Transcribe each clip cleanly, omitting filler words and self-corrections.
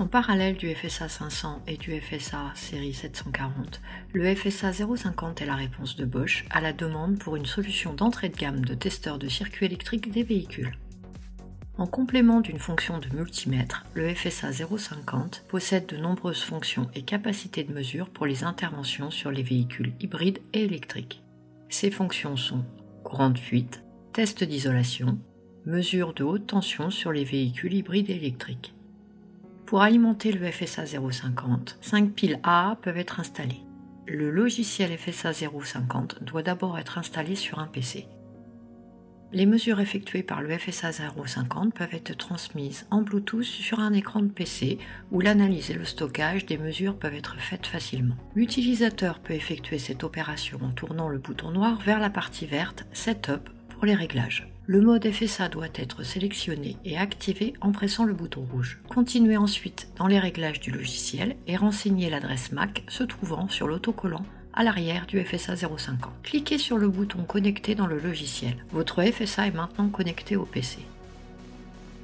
En parallèle du FSA 500 et du FSA série 740, le FSA 050 est la réponse de Bosch à la demande pour une solution d'entrée de gamme de testeurs de circuits électriques des véhicules. En complément d'une fonction de multimètre, le FSA 050 possède de nombreuses fonctions et capacités de mesure pour les interventions sur les véhicules hybrides et électriques. Ces fonctions sont courant de fuite, test d'isolation, mesure de haute tension sur les véhicules hybrides et électriques. Pour alimenter le FSA 050, 5 piles AA peuvent être installées. Le logiciel FSA 050 doit d'abord être installé sur un PC. Les mesures effectuées par le FSA 050 peuvent être transmises en Bluetooth sur un écran de PC où l'analyse et le stockage des mesures peuvent être faites facilement. L'utilisateur peut effectuer cette opération en tournant le bouton noir vers la partie verte « Setup » pour les réglages. Le mode FSA doit être sélectionné et activé en pressant le bouton rouge. Continuez ensuite dans les réglages du logiciel et renseignez l'adresse MAC se trouvant sur l'autocollant à l'arrière du FSA 050. Cliquez sur le bouton Connecter dans le logiciel. Votre FSA est maintenant connecté au PC.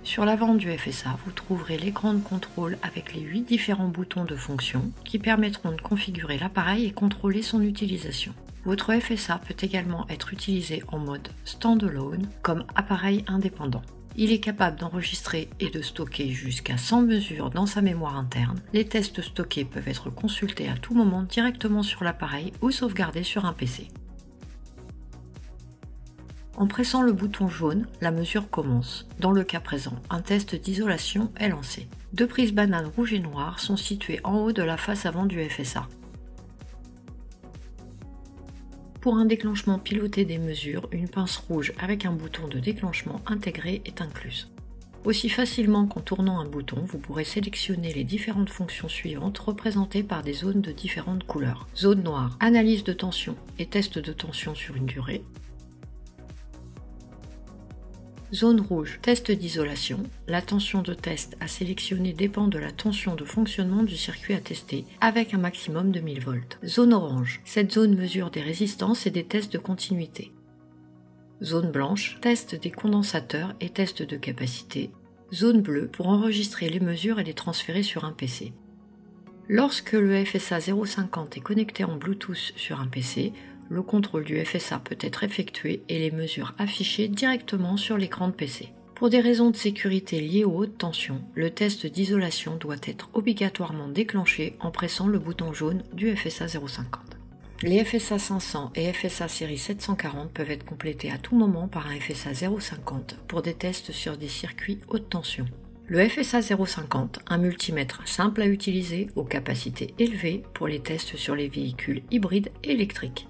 Sur l'avant du FSA, vous trouverez l'écran de contrôle avec les 8 différents boutons de fonction qui permettront de configurer l'appareil et contrôler son utilisation. Votre FSA peut également être utilisé en mode standalone comme appareil indépendant. Il est capable d'enregistrer et de stocker jusqu'à 100 mesures dans sa mémoire interne. Les tests stockés peuvent être consultés à tout moment directement sur l'appareil ou sauvegardés sur un PC. En pressant le bouton jaune, la mesure commence. Dans le cas présent, un test d'isolation est lancé. 2 prises bananes rouges et noires sont situées en haut de la face avant du FSA. Pour un déclenchement piloté des mesures, une pince rouge avec un bouton de déclenchement intégré est incluse. Aussi facilement qu'en tournant un bouton, vous pourrez sélectionner les différentes fonctions suivantes représentées par des zones de différentes couleurs. Zone noire, analyse de tension et test de tension sur une durée. Zone rouge, test d'isolation. La tension de test à sélectionner dépend de la tension de fonctionnement du circuit à tester, avec un maximum de 1000 volts. Zone orange, cette zone mesure des résistances et des tests de continuité. Zone blanche, test des condensateurs et test de capacité. Zone bleue, pour enregistrer les mesures et les transférer sur un PC. Lorsque le FSA 050 est connecté en Bluetooth sur un PC, le contrôle du FSA peut être effectué et les mesures affichées directement sur l'écran de PC. Pour des raisons de sécurité liées aux hautes tensions, le test d'isolation doit être obligatoirement déclenché en pressant le bouton jaune du FSA 050. Les FSA 500 et FSA série 740 peuvent être complétés à tout moment par un FSA 050 pour des tests sur des circuits haute tension. Le FSA 050, un multimètre simple à utiliser aux capacités élevées pour les tests sur les véhicules hybrides et électriques.